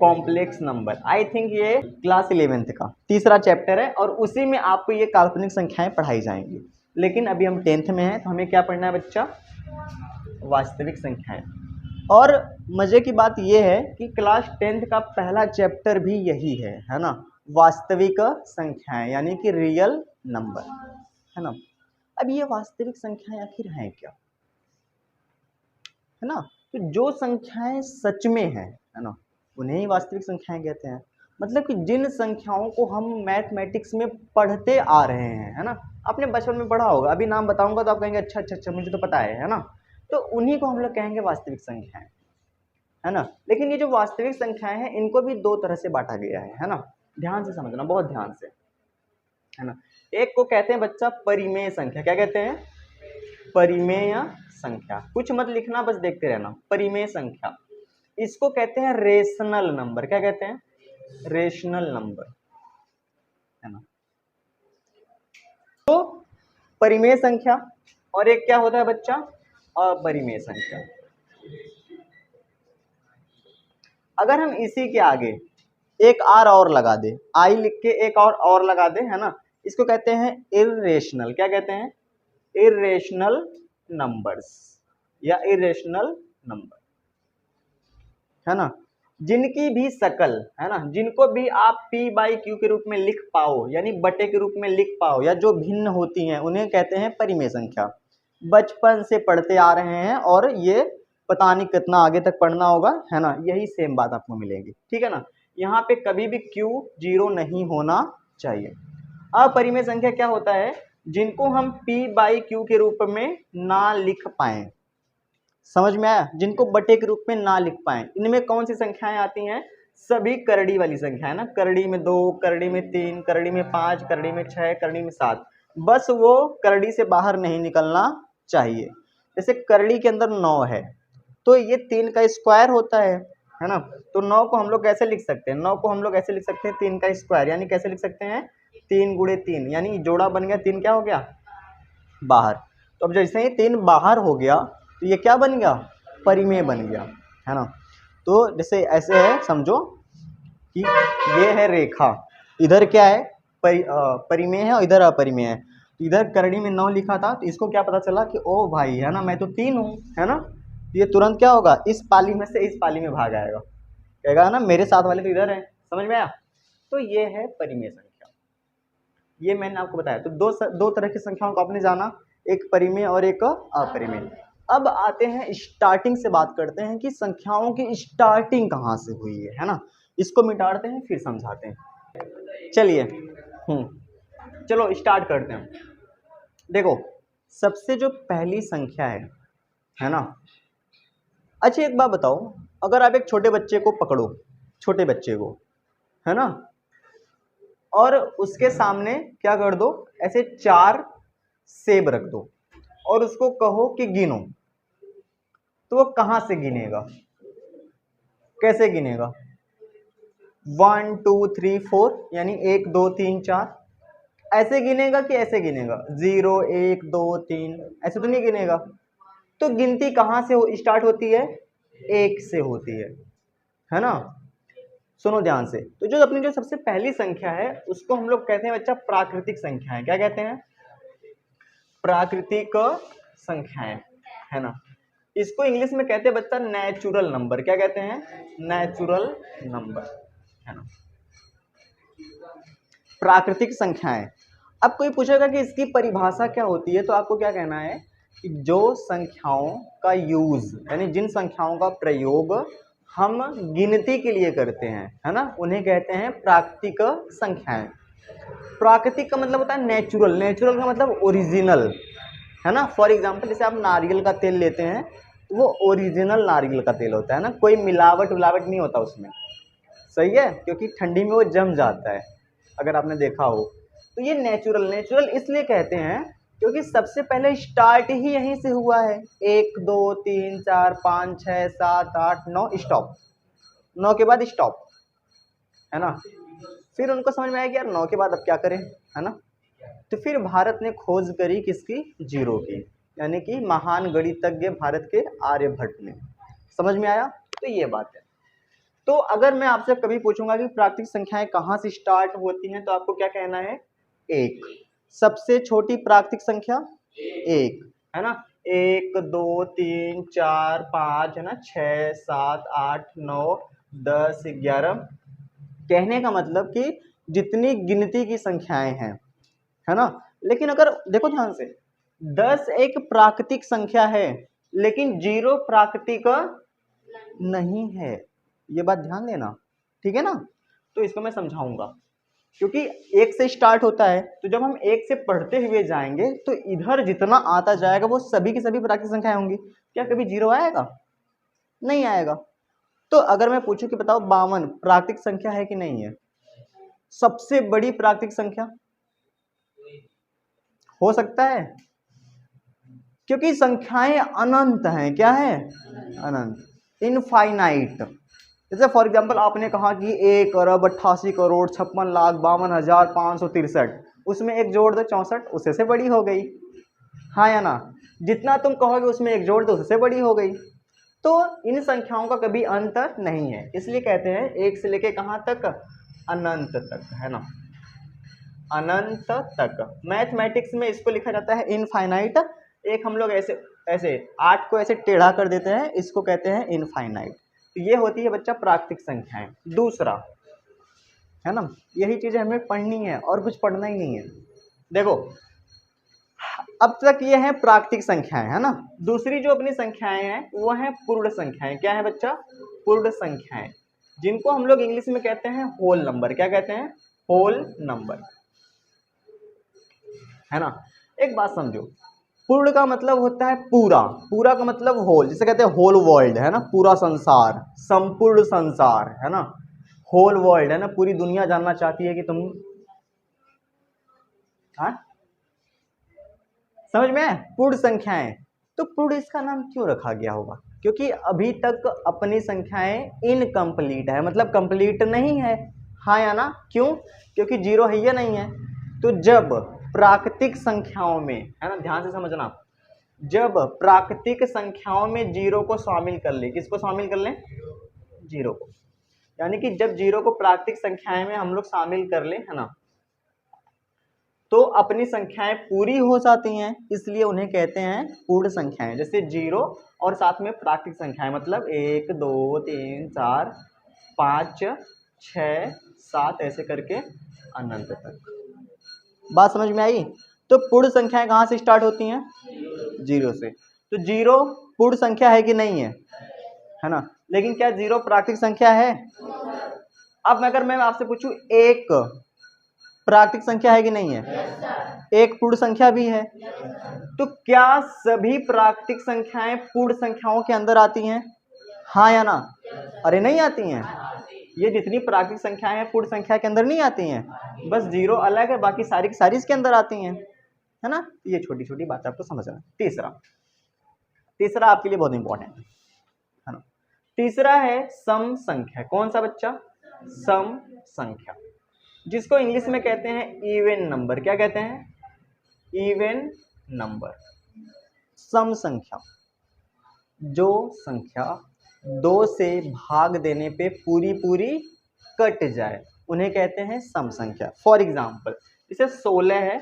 Complex number. आई थिंक ये क्लास 11th का तीसरा चैप्टर है और उसी में आपको ये काल्पनिक संख्याएं पढ़ाई जाएंगी। लेकिन अभी हम 10th में हैं तो हमें क्या पढ़ना है बच्चा? वास्तविक संख्याएं। और मजे की बात यह है कि क्लास 10th का पहला चैप्टर भी यही है ना, वास्तविक संख्याएं, यानी कि रियल नंबर, है ना। अब ये वास्तविक संख्याएं आखिर हैं क्या, है ना। तो जो संख्याएं सच में है ना, उन्हें ही वास्तविक संख्याएं कहते हैं। मतलब कि जिन संख्याओं को हम मैथमेटिक्स में पढ़ते आ रहे हैं, है ना, आपने बचपन में पढ़ा होगा, अभी नाम बताऊंगा तो आप कहेंगे अच्छा अच्छा अच्छा मुझे तो पता है ना। तो उन्हीं को हम लोग कहेंगे वास्तविक संख्याएं, है ना। लेकिन ये जो वास्तविक संख्याएं हैं इनको भी दो तरह से बांटा गया है ना। ध्यान से समझना, बहुत ध्यान से, है ना। एक को कहते हैं बच्चा परिमेय संख्या। क्या कहते हैं? परिमेय संख्या। कुछ मत लिखना, बस देखते रहना। परिमेय संख्या, इसको कहते हैं रेशनल नंबर। क्या कहते हैं? रेशनल नंबर, है ना। तो परिमेय संख्या और एक क्या होता है बच्चा? अपरिमेय संख्या। अगर हम इसी के आगे एक आर और लगा दे, आई लिख के एक और लगा दे, है ना, इसको कहते हैं इर्रेशनल। क्या कहते हैं? इर्रेशनल नंबर्स या इर्रेशनल नंबर, है ना। जिनकी भी शकल, है ना, जिनको भी आप p/q के रूप में लिख पाओ, यानी बटे के रूप में लिख पाओ, या जो भिन्न होती हैं उन्हें कहते हैं परिमेय संख्या। बचपन से पढ़ते आ रहे हैं और ये पता नहीं कितना आगे तक पढ़ना होगा, है ना, यही सेम बात आपको मिलेगी, ठीक है ना। यहाँ पे कभी भी q 0 नहीं होना चाहिए। अपरिमेय संख्या क्या होता है? जिनको हम p/q के रूप में ना लिख पाए। समझ में आया? जिनको बटे के रूप में ना लिख पाए। इनमें कौन सी संख्याएं आती हैं? सभी करड़ी वाली संख्या, है ना। करड़ी में 2, करड़ी में 3, करड़ी में 5, करड़ी में 6, करड़ी में 7। बस वो करड़ी से बाहर नहीं निकलना चाहिए। जैसे करड़ी के अंदर 9 है तो ये 3 का स्क्वायर होता है ना। तो 9 को हम लोग कैसे लिख सकते हैं? 9 को हम लोग ऐसे लिख सकते हैं 3 का स्क्वायर, यानी कैसे लिख सकते हैं? 3 गुणे 3, यानी जोड़ा बन गया, 3 क्या हो गया? बाहर। तो अब जैसे ही 3 बाहर हो गया तो ये क्या बन गया? परिमेय बन गया, है ना। तो जैसे ऐसे है, समझो कि ये है रेखा, इधर क्या है? परिमेय है और इधर अपरिमेय है। तो इधर करड़ी में 9 लिखा था तो इसको क्या पता चला कि ओ भाई, है ना, मैं तो 3 हूँ, है ना। तो ये तुरंत क्या होगा? इस पाली में से इस पाली में भाग आएगा, कहेगा ना मेरे साथ वाले तो इधर है। समझ में आया? तो ये है परिमेय संख्या। ये मैंने आपको बताया। तो दो तरह की संख्याओं को आपने जाना, एक परिमेय और एक अपरिमेय। अब आते हैं स्टार्टिंग से, बात करते हैं कि संख्याओं की स्टार्टिंग कहाँ से हुई है ना। इसको मिटाते हैं फिर समझाते हैं। चलिए चलो स्टार्ट करते हैं। देखो, सबसे जो पहली संख्या है ना। अच्छा एक बात बताओ, अगर आप एक छोटे बच्चे को पकड़ो, छोटे बच्चे को, है ना, और उसके सामने क्या कर दो, ऐसे 4 सेब रख दो और उसको कहो कि गिनो, तो वो कहां से गिनेगा? कैसे गिनेगा? 1 2 3 4, यानी 1 2 3 4 ऐसे गिनेगा कि ऐसे गिनेगा? 0 1 2 3 ऐसे तो नहीं गिनेगा। तो गिनती कहां से स्टार्ट होती है? 1 से होती है ना। सुनो ध्यान से। तो जो अपनी जो सबसे पहली संख्या है उसको हम लोग कहते हैं बच्चा प्राकृतिक संख्याएं। क्या कहते हैं? प्राकृतिक संख्याएं, है ना। इसको इंग्लिश में कहते हैं बच्चा नेचुरल नंबर। क्या कहते हैं? नेचुरल नंबर, है ना। प्राकृतिक संख्याएं। अब कोई पूछेगा कि इसकी परिभाषा क्या होती है, तो आपको क्या कहना है कि जो संख्याओं का यूज, यानी जिन संख्याओं का प्रयोग हम गिनती के लिए करते हैं, है ना, उन्हें कहते हैं प्राकृतिक संख्याएं। प्राकृतिक का मतलब होता है नेचुरल, नेचुरल का मतलब ओरिजिनल, है ना। फॉर एग्जाम्पल जैसे आप नारियल का तेल लेते हैं, तो वो ओरिजिनल नारियल का तेल होता है ना, कोई मिलावट उलावट नहीं होता उसमें, सही है, क्योंकि ठंडी में वो जम जाता है, अगर आपने देखा हो। तो ये नेचुरल, नेचुरल इसलिए कहते हैं क्योंकि सबसे पहले स्टार्ट ही यहीं से हुआ है। 1 2 3 4 5 6 7 8 9 स्टॉप, 9 के बाद स्टॉप, है ना। फिर उनको समझ में आया कि यार 9 के बाद अब क्या करें, है ना। तो फिर भारत ने खोज करी किसकी? जीरो की, यानी कि महान गणितज्ञ भारत के आर्यभट्ट ने। समझ में आया? तो ये बात है। तो अगर मैं आपसे कभी पूछूंगा कि प्राकृतिक संख्याएं कहाँ से स्टार्ट होती हैं, तो आपको क्या कहना है? 1। सबसे छोटी प्राकृतिक संख्या 1, है ना। 1 2 3 4 5, है ना, 6 7 8 9 10 11। कहने का मतलब कि जितनी गिनती की संख्याएं हैं, है ना। लेकिन अगर देखो ध्यान से, 10 एक प्राकृतिक संख्या है, लेकिन 0 प्राकृतिक नहीं है, ये बात ध्यान देना, ठीक है ना। तो इसको मैं समझाऊंगा, क्योंकि 1 से स्टार्ट होता है, तो जब हम 1 से पढ़ते हुए जाएंगे तो इधर जितना आता जाएगा वो सभी की सभी प्राकृतिक संख्याएं होंगी। क्या कभी 0 आएगा? नहीं आएगा। तो अगर मैं पूछूं कि बताओ 52 प्राकृतिक संख्या है कि नहीं है? सबसे बड़ी प्राकृतिक संख्या हो सकता है, क्योंकि संख्याएं अनंत हैं। क्या है? अनंत, इनफाइनाइट। जैसे फॉर एग्जांपल आपने कहा कि 1,88,56,52,563, उसमें एक जोड़ दो 64, उससे से बड़ी हो गई, हाँ या ना। जितना तुम कहोगे उसमें एक जोड़ दो, उससे बड़ी हो गई। तो इन संख्याओं का कभी अंत नहीं है, इसलिए कहते हैं 1 से लेके कहाँ तक? अनंत तक, है ना, अनंत तक। मैथमेटिक्स में इसको लिखा जाता है इनफाइनाइट। एक हम लोग ऐसे ऐसे 8 को ऐसे टेढ़ा कर देते हैं, इसको कहते हैं इनफाइनाइट। तो ये होती है बच्चा प्राकृतिक संख्याएं। दूसरा, है ना, यही चीजें हमें पढ़नी है और कुछ पढ़ना ही नहीं है। देखो अब तक ये है प्राकृतिक संख्याएं, है ना। दूसरी जो अपनी संख्याएं हैं वो हैं पूर्ण संख्याएं। क्या है बच्चा? पूर्ण संख्याएं, जिनको हम लोग इंग्लिश में कहते हैं होल नंबर। क्या कहते हैं? होल नंबर, है ना। एक बात समझो, पूर्ण का मतलब होता है पूरा, पूरा का मतलब होल, जिसे कहते हैं होल वर्ल्ड, है ना, पूरा संसार, संपूर्ण संसार, है ना, होल वर्ल्ड, है ना, पूरी दुनिया जानना चाहती है कि तुम, हाँ समझ में? पूर्ण संख्याएं। तो पूर्ण इसका नाम क्यों रखा गया होगा? क्योंकि अभी तक अपनी संख्याएं इनकम्प्लीट है, मतलब कंप्लीट नहीं है, हाँ या ना। क्यों? क्योंकि 0 है या नहीं है। तो जब प्राकृतिक संख्याओं में, है ना, ध्यान से समझना, जब प्राकृतिक संख्याओं में 0 को शामिल कर ले, किसको शामिल कर लें? 0 को, यानी कि जब 0 को प्राकृतिक संख्याएं में हम लोग शामिल कर ले, है ना, तो अपनी संख्याएं पूरी हो जाती हैं, इसलिए उन्हें कहते हैं पूर्ण संख्याएं। जैसे 0 और साथ में प्राकृतिक संख्याएं, मतलब 1 2 3 4 5 6 7 ऐसे करके अनंत तक। बात समझ में आई? तो पूर्ण संख्याएं कहाँ से स्टार्ट होती हैं? 0 से। तो 0 पूर्ण संख्या है कि नहीं है ना। लेकिन क्या 0 प्राकृतिक संख्या है? अब अगर मैं आपसे पूछूं 1 प्राकृतिक संख्या है कि नहीं है? 1 पूर्ण संख्या भी है। तो क्या सभी प्राकृतिक संख्याएं पूर्ण संख्याओं के अंदर आती हैं, हाँ या ना? अरे नहीं आती हैं, ये जितनी प्राकृतिक संख्याएं हैं पूर्ण संख्या के अंदर नहीं आती हैं, बस 0 अलग है, बाकी सारी की सारी इसके अंदर आती हैं, है ना। ये छोटी छोटी बात आपको समझना। तीसरा आपके लिए बहुत इंपॉर्टेंट है ना। तीसरा है सम संख्या। कौन सा बच्चा? सम संख्या, जिसको इंग्लिश में कहते हैं इवन नंबर। क्या कहते हैं? Even number. सम संख्या, जो संख्या 2 से भाग देने पे पूरी पूरी कट जाए, उन्हें कहते हैं सम संख्या। फॉर एग्जाम्पल जैसे 16 है,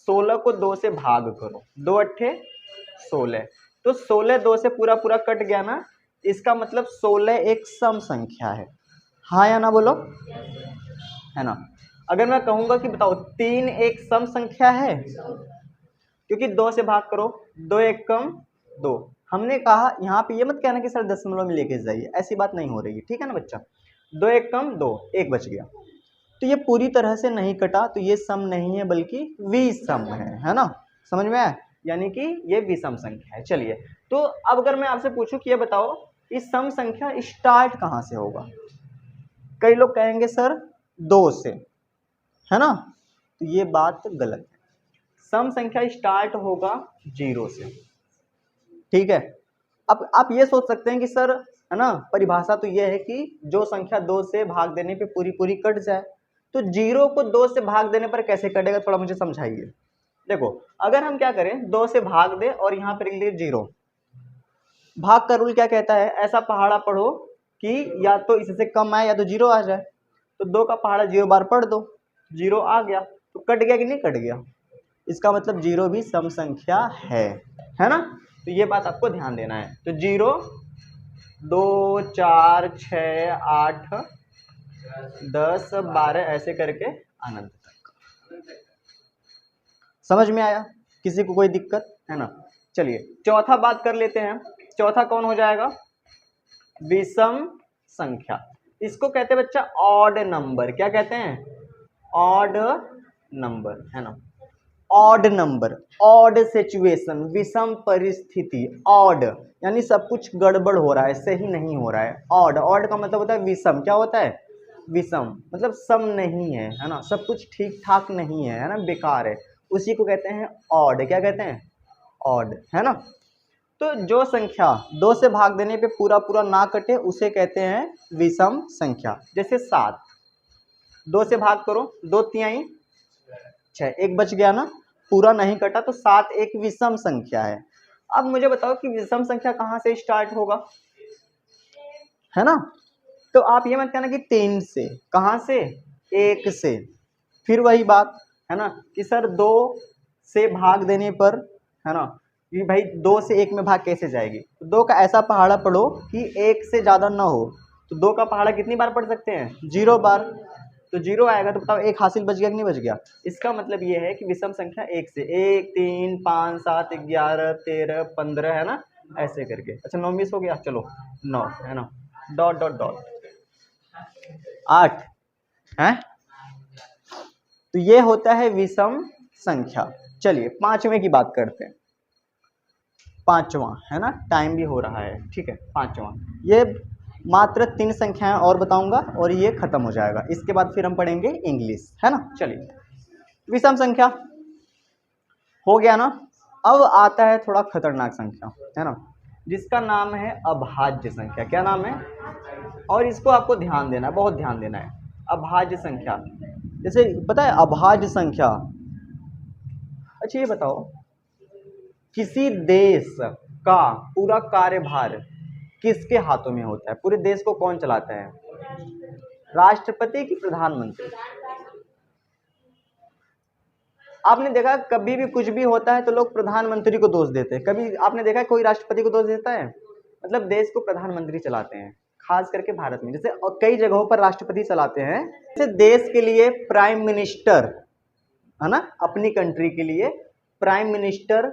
16 को 2 से भाग करो, 2 अट्ठे 16, तो 16 2 से पूरा पूरा कट गया ना, इसका मतलब 16 एक सम संख्या है। हाँ या ना बोलो, है ना। अगर मैं कहूंगा कि बताओ 3 एक सम संख्या है, क्योंकि 2 से भाग करो, 2 एक कम 2। हमने कहा यहाँ पे ये मत कहना कि सर दशमलव में लेके जाइए, ऐसी बात नहीं हो रही है, ठीक है ना बच्चा। 2 एक कम 2, एक बच गया। तो ये पूरी तरह से नहीं कटा, तो ये सम नहीं है बल्कि विषम है ना। समझ में आया, यानी कि ये विषम संख्या है। चलिए, तो अब अगर मैं आपसे पूछूं कि ये बताओ इस सम संख्या स्टार्ट कहाँ से होगा। कई लोग कहेंगे सर 2 से, है ना, तो ये बात गलत है। सम संख्या स्टार्ट होगा 0 से, ठीक है। अब आप ये सोच सकते हैं कि सर, है ना, परिभाषा तो ये है कि जो संख्या 2 से भाग देने पे पूरी पूरी कट जाए, तो 0 को 2 से भाग देने पर कैसे कटेगा, थोड़ा मुझे समझाइए। देखो, अगर हम क्या करें, 2 से भाग दे और यहाँ पर लिख दिए 0। भाग का रूल क्या कहता है, ऐसा पहाड़ा पढ़ो कि या तो इससे कम आए या तो 0 आ जाए। तो 2 का पहाड़ा 0 बार पढ़ दो, 0 आ गया, तो कट गया कि नहीं कट गया। इसका मतलब 0 भी सम संख्या है ना। तो ये बात आपको ध्यान देना है। तो 0 2 4 6 8 10 12 ऐसे करके अनंत तक। समझ में आया, किसी को कोई दिक्कत है ना। चलिए चौथा बात कर लेते हैं। चौथा कौन हो जाएगा, विषम संख्या। इसको कहते हैं बच्चा ऑड नंबर। क्या कहते हैं, ऑड नंबर, है ना। ऑड नंबर, ऑड सिचुएशन, विषम परिस्थिति। ऑड यानी सब कुछ गड़बड़ हो रहा है, सही नहीं हो रहा है। ऑड, ऑड का मतलब होता है विषम। क्या होता है, विषम, मतलब सम नहीं है ना, सब कुछ ठीक ठाक नहीं है ना, बेकार है, उसी को कहते हैं ऑड। क्या कहते हैं, ऑड, है ना। तो जो संख्या 2 से भाग देने पे पूरा पूरा ना कटे उसे कहते हैं विषम संख्या। जैसे 7, 2 से भाग करो, 2 तिहाई 6, एक बच गया ना, पूरा नहीं कटा, तो 7 एक विषम संख्या है। अब मुझे बताओ कि विषम संख्या कहाँ से स्टार्ट होगा, है ना। तो आप ये मत कहना कि 3 से, कहाँ से, 1 से। फिर वही बात है ना कि सर 2 से भाग देने पर, है ना, कि भाई 2 से 1 में भाग कैसे जाएगी। तो 2 का ऐसा पहाड़ा पढ़ो कि 1 से ज़्यादा ना हो। तो 2 का पहाड़ा कितनी बार पढ़ सकते हैं, 0 बार। तो 0 आएगा, तो बताओ 1 हासिल बच गया कि नहीं बच गया। इसका मतलब ये है कि विषम संख्या 1 से, 1 3 5 7 11 13 15, है ना, ऐसे करके। अच्छा 9 मिस हो गया, चलो 9, है ना, डॉट डॉट डॉट 8 है। तो ये होता है विषम संख्या। चलिए पांचवें की बात करते हैं। पांचवा, है ना, टाइम भी हो रहा है, ठीक है। पांचवा, ये मात्र 3 संख्याएं और बताऊंगा और ये खत्म हो जाएगा। इसके बाद फिर हम पढ़ेंगे इंग्लिश, है ना। चलिए, विषम संख्या हो गया ना। अब आता है थोड़ा खतरनाक संख्या, है ना, जिसका नाम है अभाज्य संख्या। क्या नाम है, और इसको आपको ध्यान देना है, बहुत ध्यान देना है। अभाज्य संख्या, जैसे पता है अभाज्य संख्या। अच्छा ये बताओ, किसी देश का पूरा कार्यभार किसके हाथों में होता है, पूरे देश को कौन चलाता है, राष्ट्रपति की प्रधानमंत्री। आपने देखा कभी भी कुछ भी होता है तो लोग प्रधानमंत्री को दोष देते हैं। कभी आपने देखा कोई राष्ट्रपति को दोष देता है, मतलब देश को प्रधानमंत्री चलाते हैं, खास करके भारत में। जैसे कई जगहों पर राष्ट्रपति चलाते हैं, जैसे देश के लिए प्राइम मिनिस्टर, है ना, अपनी कंट्री के लिए प्राइम मिनिस्टर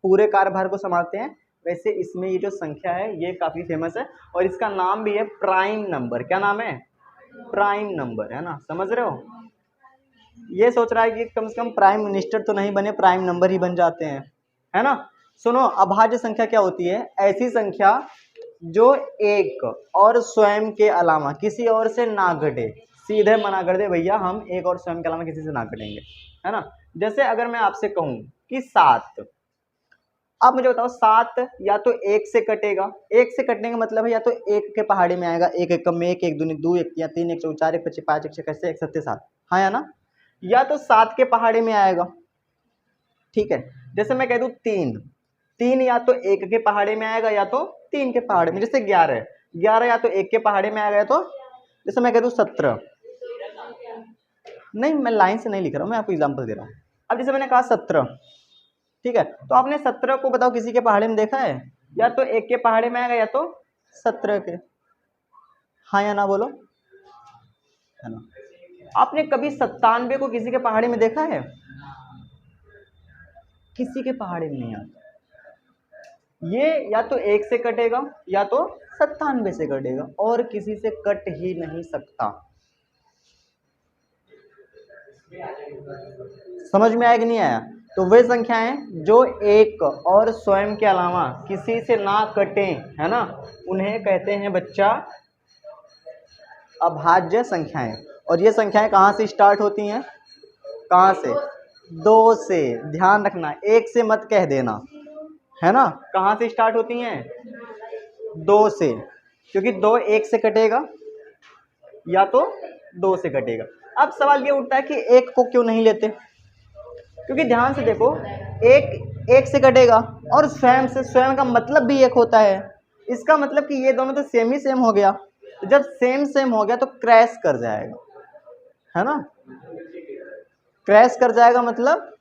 पूरे कार्यभार को संभालते हैं। वैसे इसमें ये जो संख्या है ये काफी फेमस है और इसका नाम भी है प्राइम नंबर। क्या नाम है, प्राइम नंबर, है ना। समझ रहे हो, ये सोच रहा है कि कम से कम प्राइम मिनिस्टर तो नहीं बने, प्राइम नंबर ही बन जाते हैं, है ना। सुनो, अभाज्य संख्या क्या होती है, ऐसी संख्या जो एक और स्वयं के अलावा किसी और से ना घटे। सीधे मना कर दे भैया, हम एक और स्वयं के अलावा किसी से ना घटेंगे, है ना। जैसे अगर मैं आपसे कहूं कि 7, अब मुझे बताओ 7 या तो 1 से कटेगा, 1 से कटने का मतलब है या तो 1 के पहाड़े में आएगा, 1 एकम में 1, 1 दूनी 2, 1 या 3, 1 4, 1 5, 5 1 6 1 7 7, हाँ या ना, या तो 7 के पहाड़े में आएगा, ठीक है। जैसे मैं कह दूं 3 या तो 1 के पहाड़े में आएगा या तो 3 के पहाड़े में। जैसे 11 या तो 1 के पहाड़े में आएगा या तो, जैसे मैं कह दूं 17, नहीं मैं लाइन से नहीं लिख रहा हूं, मैं आपको एग्जांपल दे रहा हूं। अब जैसे मैंने कहा 17, ठीक है, तो आपने 17 को बताओ किसी के पहाड़े में देखा है, या तो 1 के पहाड़े में आएगा या तो 17 के। हाँ या ना बोलो, है ना। आपने कभी 97 को किसी के पहाड़े में देखा है? किसी के पहाड़े में नहीं आता। ये या तो 1 से कटेगा या तो 97 से कटेगा, और किसी से कट ही नहीं सकता। समझ में आया कि नहीं आया? तो वे संख्याएं जो 1 और स्वयं के अलावा किसी से ना कटे, है ना, उन्हें कहते हैं बच्चा अभाज्य संख्याएं। और ये संख्याएं कहाँ से स्टार्ट होती हैं? कहाँ से? 2 से। ध्यान रखना, 1 से मत कह देना, है ना। कहाँ से स्टार्ट होती हैं? 2 से, क्योंकि 2 1 से कटेगा या तो 2 से कटेगा। अब सवाल ये उठता है कि 1 को क्यों नहीं लेते? क्योंकि ध्यान से देखो, 1 से कटेगा और स्वयं से, स्वयं का मतलब भी 1 होता है। इसका मतलब कि ये दोनों तो सेम ही सेम हो गया। तो जब सेम सेम हो गया तो क्रैश कर जाएगा, है ना। क्रैश कर जाएगा मतलब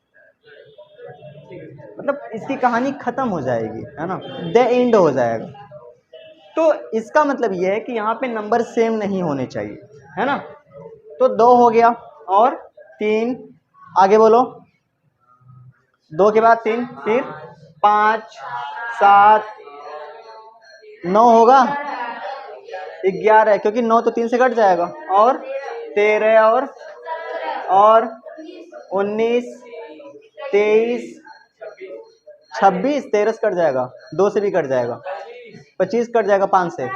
इसकी कहानी खत्म हो जाएगी, है ना, द एंड हो जाएगा। तो इसका मतलब ये है कि यहाँ पे नंबर सेम नहीं होने चाहिए, है ना। तो 2 हो गया और 3, आगे बोलो। 2 के बाद 3, फिर 5, 7, 9 होगा, 11 है, क्योंकि 9 तो 3 से कट जाएगा, और 13 और 19, 23, 26, 13 से कट जाएगा, 2 से भी कट जाएगा, 25 कट जाएगा 5 से,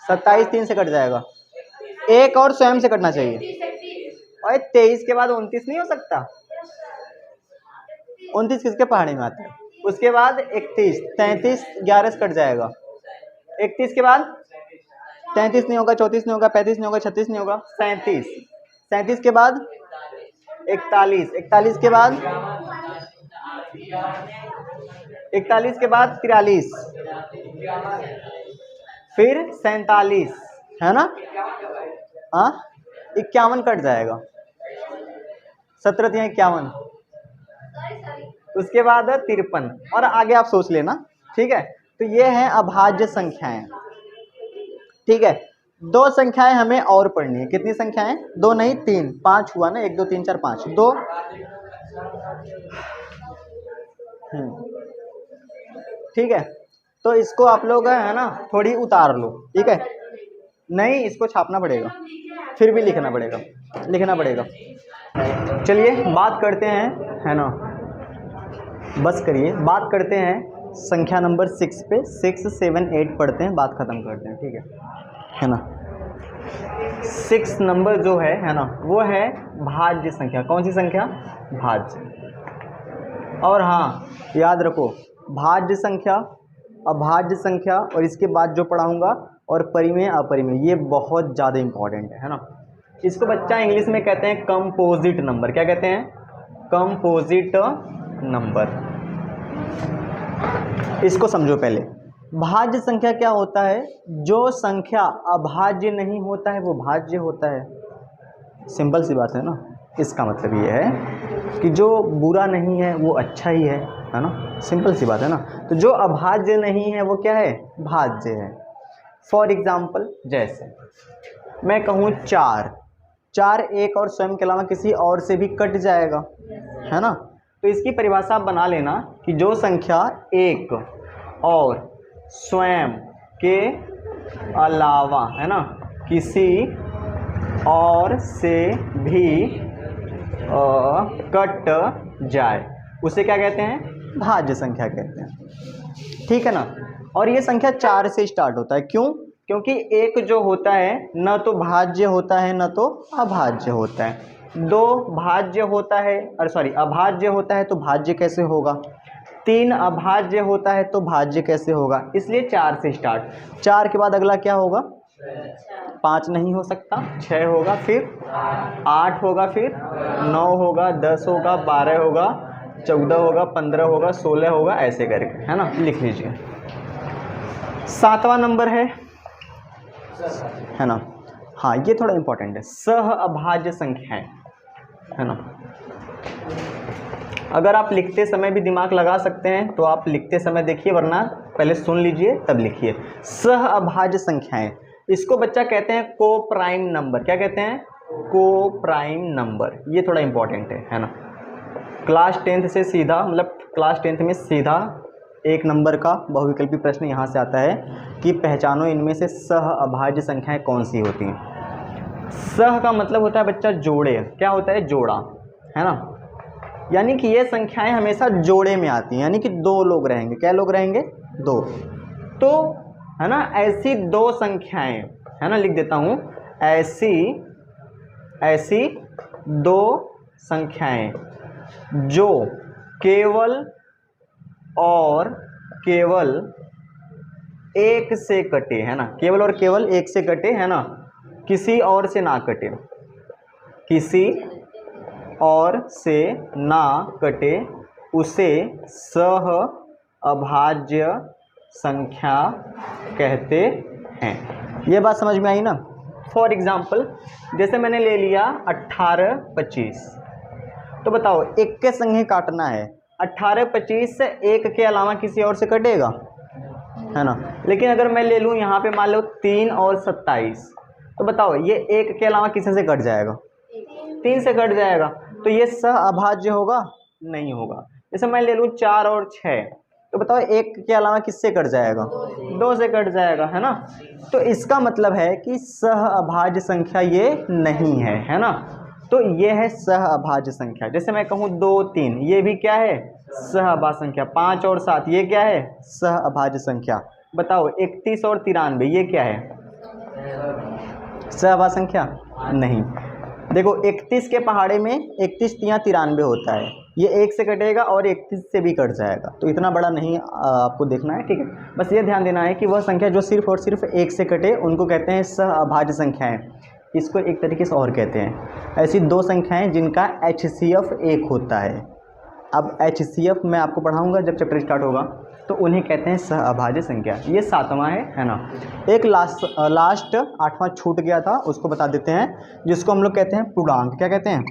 27 3 से कट जाएगा, 1 और स्वयं से कटना चाहिए। और 23 के बाद 29 नहीं हो सकता? 29 किसके पहाड़े में आता है? उसके बाद 31, 33 11 से कट जाएगा, 31 के बाद 33 नहीं होगा, 34 नहीं होगा, 35 नहीं होगा, 36 नहीं होगा, 37, 37 के बाद 41, 41 के बाद 43, फिर 47, है ना। हाँ, 51 कट जाएगा, 17 या 51, उसके बाद 53, और आगे आप सोच लेना, ठीक है। तो ये है अभाज्य संख्याएं, ठीक है। 2 संख्याएं हमें और पढ़नी है। कितनी संख्याएं? 2 नहीं 3, 5 हुआ ना, 1 2 3 4 5, 2। ठीक है, तो इसको आप लोग, है ना, थोड़ी उतार लो, ठीक है। नहीं, इसको छापना पड़ेगा, फिर भी लिखना पड़ेगा। चलिए बात करते हैं, है ना, बस करिए, बात करते हैं संख्या नंबर 6 पे। 6 7 8 पढ़ते हैं, बात खत्म करते हैं, ठीक है ना। 6 नंबर जो है ना, वो है भाज्य संख्या। कौन सी संख्या? भाज्य। और हाँ, याद रखो, भाज्य संख्या, अभाज्य संख्या, और इसके बाद जो पढ़ाऊंगा, और परिमेय अपरिमेय, ये बहुत ज़्यादा इंपॉर्टेंट है ना। इसको बच्चा इंग्लिश में कहते हैं कंपोजिट नंबर। क्या कहते हैं? Composite number. इसको समझो पहले। भाज्य संख्या क्या होता है? जो संख्या अभाज्य नहीं होता है वो भाज्य होता है। सिंपल सी बात है ना। इसका मतलब ये है कि जो बुरा नहीं है वो अच्छा ही है ना। सिंपल सी बात है ना। तो जो अभाज्य नहीं है वो क्या है? भाज्य है। फॉर एग्जाम्पल, जैसे मैं कहूँ 4 एक और स्वयं के अलावा किसी और से भी कट जाएगा, है ना। तो इसकी परिभाषा आप बना लेना कि जो संख्या एक और स्वयं के अलावा, है ना, किसी और से भी कट जाए उसे क्या कहते हैं? भाज्य संख्या कहते हैं। ठीक है ना। और ये संख्या 4 से स्टार्ट होता है। क्यों? क्योंकि एक जो होता है न तो भाज्य होता है न तो अभाज्य होता है। 2 भाज्य होता है, अभाज्य होता है तो भाज्य कैसे होगा? 3 अभाज्य होता है तो भाज्य कैसे होगा? इसलिए 4 से स्टार्ट। 4 के बाद अगला क्या होगा? 5 नहीं हो सकता, 6 होगा, फिर 8 होगा, फिर 9 होगा, 10 होगा, 12 होगा, 14 होगा, 15 होगा, 16 होगा, ऐसे करके, है ना। लिख लीजिए। 7वां नंबर है ना। हाँ, ये थोड़ा इंपॉर्टेंट है। सह अभाज्य संख्याएं, है ना। अगर आप लिखते समय भी दिमाग लगा सकते हैं तो आप लिखते समय देखिए, वरना पहले सुन लीजिए तब लिखिए। सह अभाज्य संख्याएं, इसको बच्चा कहते हैं को प्राइम नंबर। क्या कहते हैं? को प्राइम नंबर। ये थोड़ा इंपॉर्टेंट है ना। क्लास 10th से सीधा, मतलब क्लास 10th में सीधा 1 नंबर का बहुविकल्पी प्रश्न यहाँ से आता है कि पहचानो इनमें से सह अभाज्य संख्याएं कौन सी होती हैं। सह का मतलब होता है बच्चा जोड़े। क्या होता है? जोड़ा, है ना। यानी कि ये संख्याएं हमेशा जोड़े में आती हैं, यानी कि 2 लोग रहेंगे। क्या लोग रहेंगे? 2। तो है ना, ऐसी 2 संख्याएं, है ना, लिख देता हूँ, ऐसी 2 संख्याएं जो केवल और केवल 1 से कटे, है ना, केवल और केवल 1 से कटे, है ना, किसी और से ना कटे, किसी और से ना कटे, उसे सह अभाज्य संख्या कहते हैं। ये बात समझ में आई ना। फॉर एग्जाम्पल, जैसे मैंने ले लिया 18, 25, तो बताओ 1 के संग ही काटना है। 18, 25 से 1 के अलावा किसी और से कटेगा, है ना। लेकिन अगर मैं ले लूँ यहाँ पे मान लो 3 और 27, तो बताओ ये 1 के अलावा किसी से कट जाएगा? 3 से कट जाएगा। तो ये सह अभाज्य होगा? नहीं होगा। जैसे मैं ले लूँ 4 और 6, तो बताओ 1 के अलावा किससे कट जाएगा? 2 से कट जाएगा, है ना। तो इसका मतलब है कि सह अभाज्य संख्या ये नहीं है ना। तो ये है सह अभाज्य संख्या। जैसे मैं कहूँ 2, 3, ये भी क्या है? सह अभाज्य संख्या। 5 और 7, ये क्या है? सह अभाज्य संख्या। बताओ 31 और 93, ये क्या है? सह अभाज्य संख्या नहीं। देखो 31 के पहाड़े में 31 तियां 93 होता है, ये 1 से कटेगा और 31 से भी कट जाएगा, तो इतना बड़ा नहीं आपको देखना है, ठीक है। बस ये ध्यान देना है कि वह संख्या जो सिर्फ और सिर्फ 1 से कटे उनको कहते हैं सह अभाज्य संख्याएं। इसको एक तरीके से और कहते हैं ऐसी 2 संख्याएं जिनका HCF 1 होता है। अब HCF मैं आपको पढ़ाऊंगा जब चैप्टर स्टार्ट होगा, तो उन्हें कहते हैं सह अभाज्य संख्या। ये 7वां है ना। एक लास्ट 8वां छूट गया था, उसको बता देते हैं, जिसको हम लोग कहते हैं पूर्णांक। क्या कहते हैं?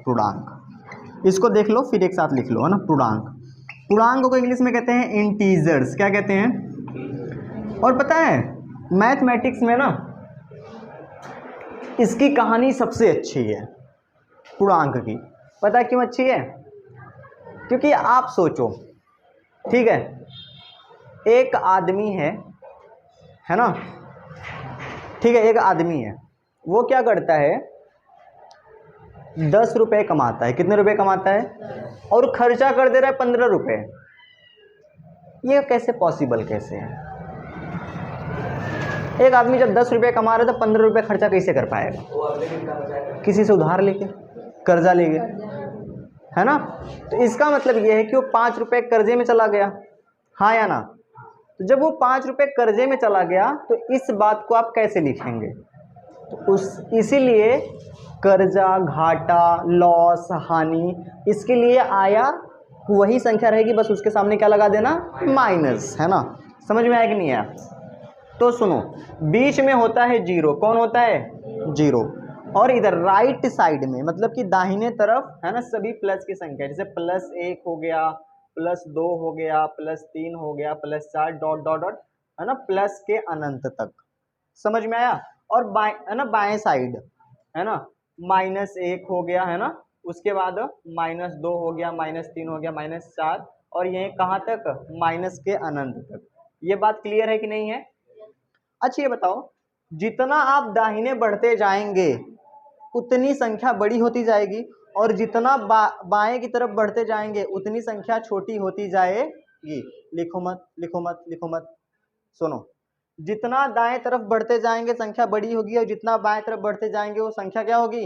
पूर्णांक। इसको देख लो फिर एक साथ लिख लो, है ना। पूर्णांक, पूर्णांक को इंग्लिश में कहते हैं इंटीजर्स। क्या कहते हैं? और पता है मैथमेटिक्स में ना इसकी कहानी सबसे अच्छी है पूर्णांक की। पता है क्यों अच्छी है? क्योंकि आप सोचो, ठीक है, एक आदमी है ना, ठीक है, एक आदमी है, वो क्या करता है, 10 रुपए कमाता है। कितने रुपए कमाता है? और खर्चा कर दे रहा है 15 रुपए। ये कैसे पॉसिबल, कैसे है? एक आदमी जब 10 रुपये कमा रहा है तो 15 रुपये खर्चा कैसे कर पाएगा? किसी से उधार लेके, कर्जा लेके, है ना। तो इसका मतलब ये है कि वो 5 रुपये कर्जे में चला गया, हाँ या ना। तो जब वो 5 रुपये कर्जे में चला गया तो इस बात को आप कैसे लिखेंगे? तो इसीलिए कर्जा, घाटा, लॉस, हानि, इसके लिए आया वही संख्या रहेगी, बस उसके सामने क्या लगा देना? माइनस, है ना। समझ में आया कि नहीं आया? तो सुनो, बीच में होता है 0। कौन होता है? 0। और इधर राइट साइड में, मतलब कि दाहिने तरफ, है ना, सभी प्लस की संख्या, जैसे +1 हो गया, +2 हो गया, +3 हो गया, +4 डॉट डॉट डॉट, है ना, प्लस के अनंत तक। समझ में आया? और बाएं, है ना, बाएं साइड, है ना, -1 हो गया, है ना, उसके बाद -2 हो गया, -3 हो गया, -4, और ये कहाँ तक? माइनस के अनंत तक। ये बात क्लियर है कि नहीं है? अच्छा ये बताओ, जितना आप दाहिने बढ़ते जाएंगे उतनी संख्या बड़ी होती जाएगी, और जितना बाएं की तरफ बढ़ते जाएंगे उतनी संख्या छोटी होती जाएगी। लिखो मत, लिखो मत, लिखो मत, सुनो। जितना दाएं तरफ बढ़ते जाएंगे संख्या बड़ी होगी, और जितना बाएं तरफ बढ़ते जाएंगे वो संख्या क्या होगी?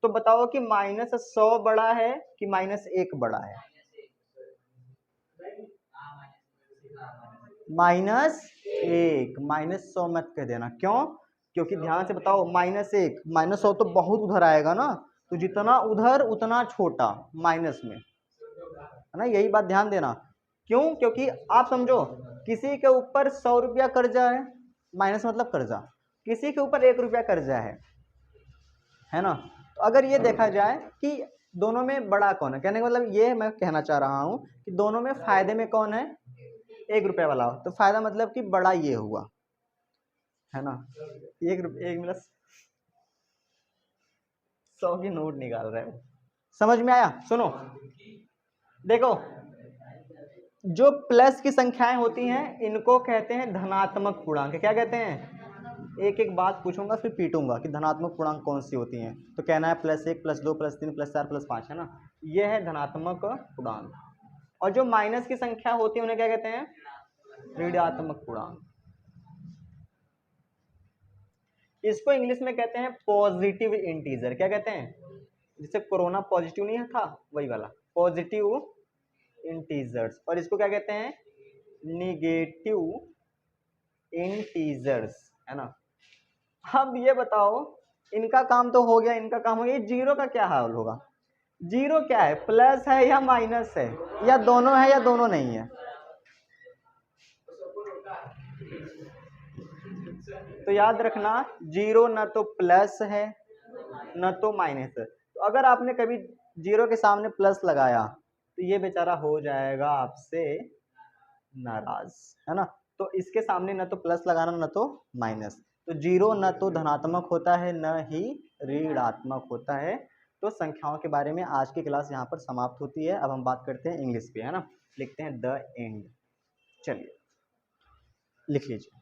तो बताओ कि -100 बड़ा है कि -1 बड़ा है? -1। -100 मत कह देना। क्यों? क्योंकि ध्यान से बताओ, -1, -100 तो बहुत उधर आएगा ना, तो जितना उधर उतना छोटा माइनस में, है ना। यही बात ध्यान देना। क्यों? क्योंकि आप समझो, किसी के ऊपर 100 रुपया कर्जा है, माइनस मतलब कर्जा, किसी के ऊपर 1 रुपया कर्जा है ना। तो अगर ये देखा जाए कि दोनों में बड़ा कौन है, कहने का मतलब ये मैं कहना चाह रहा हूँ कि दोनों में फायदे में कौन है, 1 रुपये वाला हो, तो फायदा मतलब कि बड़ा ये हुआ, है ना। 1 रुपये, 100 की नोट निकाल रहे हो, समझ में आया। सुनो देखो, जो प्लस की संख्याएं होती हैं इनको कहते हैं धनात्मक पूर्णांक। क्या कहते हैं, एक एक बात पूछूंगा फिर पीटूंगा कि धनात्मक पूर्णांक कौन सी होती हैं, तो कहना है +1 +2 +3 +4 +5, है ना, ये है धनात्मक पूर्णांक। और जो माइनस की संख्या होती है उन्हें क्या कहते हैं, ऋणात्मक पूर्णांक। इसको इंग्लिश में कहते हैं पॉजिटिव इंटीजर। क्या कहते हैं, जैसे कोरोना पॉजिटिव नहीं था, वही वाला पॉजिटिव इंटीजर्स। और इसको क्या कहते हैं, निगेटिव इंटीजर्स, है ना। अब ये बताओ, इनका काम तो हो गया, इनका काम हो गया, जीरो का क्या हाल होगा। जीरो क्या है, प्लस है या माइनस है, या दोनों है या दोनों नहीं है। तो याद रखना, जीरो न तो प्लस है न तो माइनस है। तो अगर आपने कभी जीरो के सामने प्लस लगाया तो ये बेचारा हो जाएगा आपसे नाराज, है ना। तो इसके सामने न तो प्लस लगाना न तो माइनस। तो जीरो न तो धनात्मक होता है न ही ऋणात्मक होता है। तो संख्याओं के बारे में आज की क्लास यहाँ पर समाप्त होती है। अब हम बात करते हैं इंग्लिश पे, है ना। लिखते हैं द एंड, चलिए लिख लीजिए।